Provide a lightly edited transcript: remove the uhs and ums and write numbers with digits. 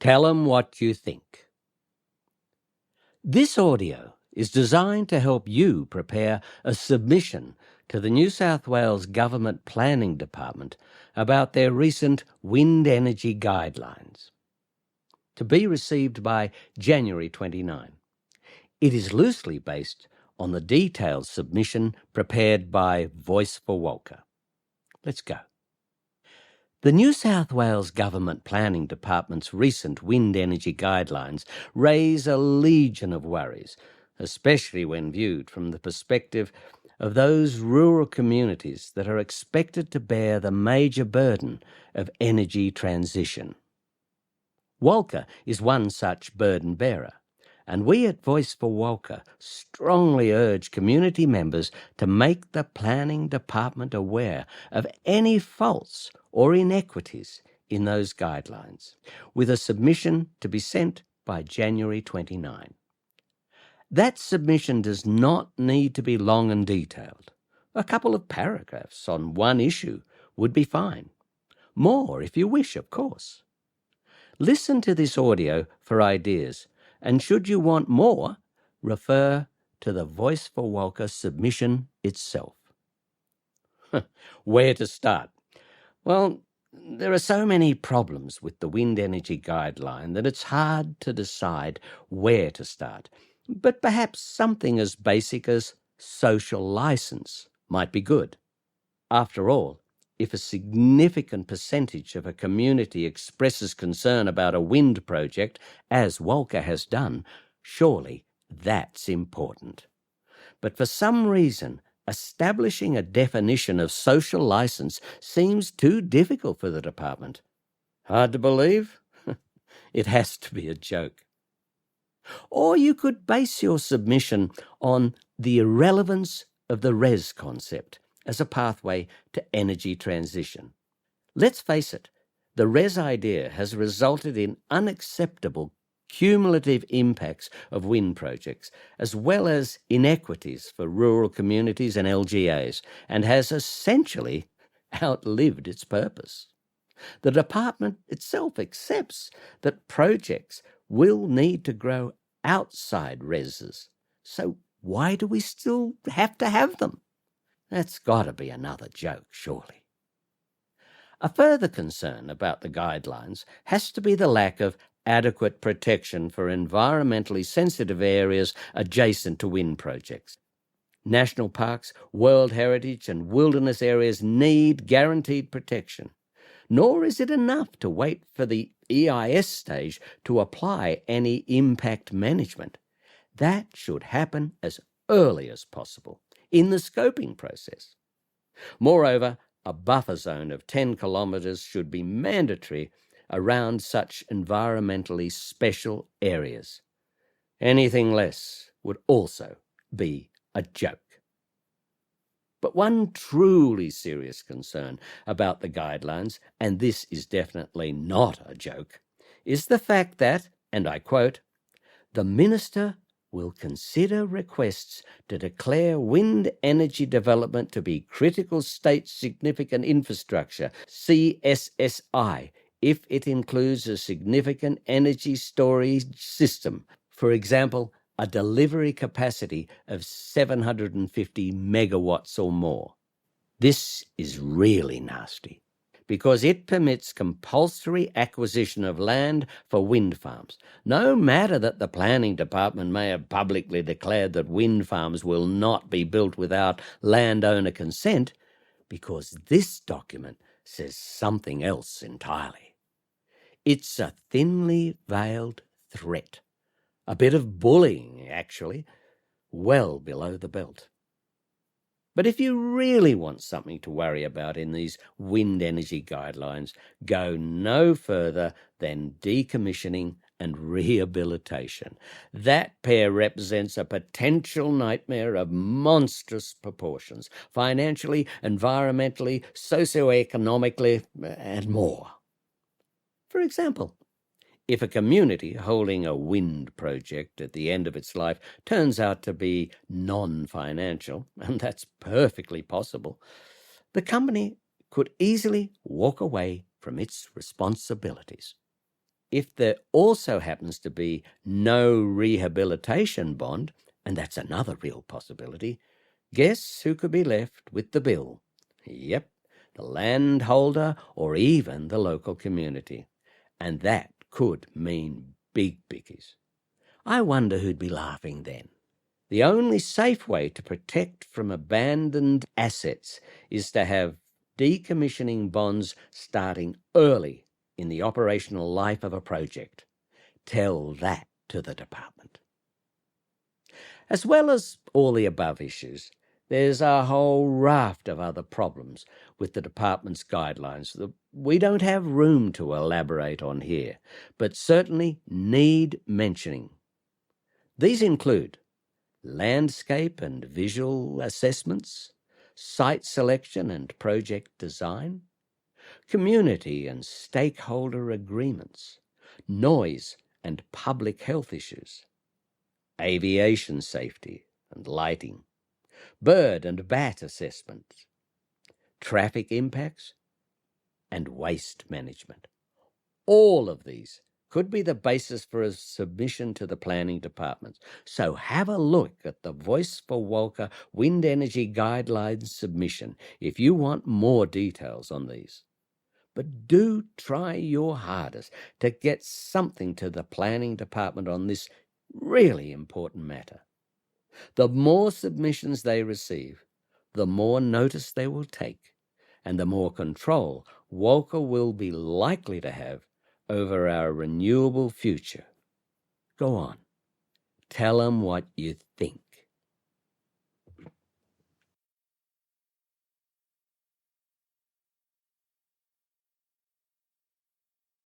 Tell 'em what you think. This audio is designed to help you prepare a submission to the New South Wales Government Planning Department about their recent wind energy guidelines, to be received by January 29. It is loosely based on the detailed submission prepared by Voice for Walker. Let's go. The New South Wales Government Planning Department's recent wind energy guidelines raise a legion of worries, especially when viewed from the perspective of those rural communities that are expected to bear the major burden of energy transition. Walker is one such burden bearer, and we at Voice for Walker strongly urge community members to make the Planning Department aware of any faults or inequities in those guidelines, with a submission to be sent by January 29. That submission does not need to be long and detailed. A couple of paragraphs on one issue would be fine. More if you wish, of course. Listen to this audio for ideas, and should you want more, refer to the Voice for Walker submission itself. Where to start? Well, there are so many problems with the wind energy guideline that it's hard to decide where to start. But perhaps something as basic as social license might be good. After all, if a significant percentage of a community expresses concern about a wind project, as Walker has done, surely that's important. But for some reason, establishing a definition of social license seems too difficult for the department. Hard to believe? It has to be a joke. Or you could base your submission on the irrelevance of the RES concept as a pathway to energy transition. Let's face it, the RES idea has resulted in unacceptable cumulative impacts of wind projects, as well as inequities for rural communities and LGAs, and has essentially outlived its purpose. The department itself accepts that projects will need to grow outside RESs, so why do we still have to have them? That's got to be another joke, surely. A further concern about the guidelines has to be the lack of adequate protection for environmentally sensitive areas adjacent to wind projects. National parks, World Heritage and wilderness areas need guaranteed protection. Nor is it enough to wait for the EIS stage to apply any impact management. That should happen as early as possible in the scoping process. Moreover, a buffer zone of 10 kilometres should be mandatory around such environmentally special areas. Anything less would also be a joke. But one truly serious concern about the guidelines, and this is definitely not a joke, is the fact that, and I quote, "The Minister will consider requests to declare wind energy development to be critical state significant infrastructure, CSSI, if it includes a significant energy storage system, for example, a delivery capacity of 750 megawatts or more." This is really nasty, because it permits compulsory acquisition of land for wind farms, no matter that the Planning Department may have publicly declared that wind farms will not be built without landowner consent, because this document says something else entirely. It's a thinly veiled threat, a bit of bullying, actually, well below the belt. But if you really want something to worry about in these wind energy guidelines, go no further than decommissioning and rehabilitation. That pair represents a potential nightmare of monstrous proportions, financially, environmentally, socioeconomically, and more. For example, if a community holding a wind project at the end of its life turns out to be non-financial, and that's perfectly possible, the company could easily walk away from its responsibilities. if there also happens to be no rehabilitation bond, and that's another real possibility, guess who could be left with the bill? Yep, the landholder or even the local community. And that could mean big biggies. I wonder who'd be laughing then. The only safe way to protect from abandoned assets is to have decommissioning bonds starting early in the operational life of a project. Tell that to the department. As well as all the above issues, there's a whole raft of other problems with the department's guidelines that we don't have room to elaborate on here, but certainly need mentioning. These include landscape and visual assessments, site selection and project design, community and stakeholder agreements, noise and public health issues, aviation safety and lighting, bird and bat assessments, traffic impacts, and waste management. All of these could be the basis for a submission to the planning department. So have a look at the Voice for Walcha Wind Energy Guidelines submission if you want more details on these. But do try your hardest to get something to the planning department on this really important matter. The more submissions they receive, the more notice they will take, and the more control Walcha will be likely to have over our renewable future. Go on, tell them what you think.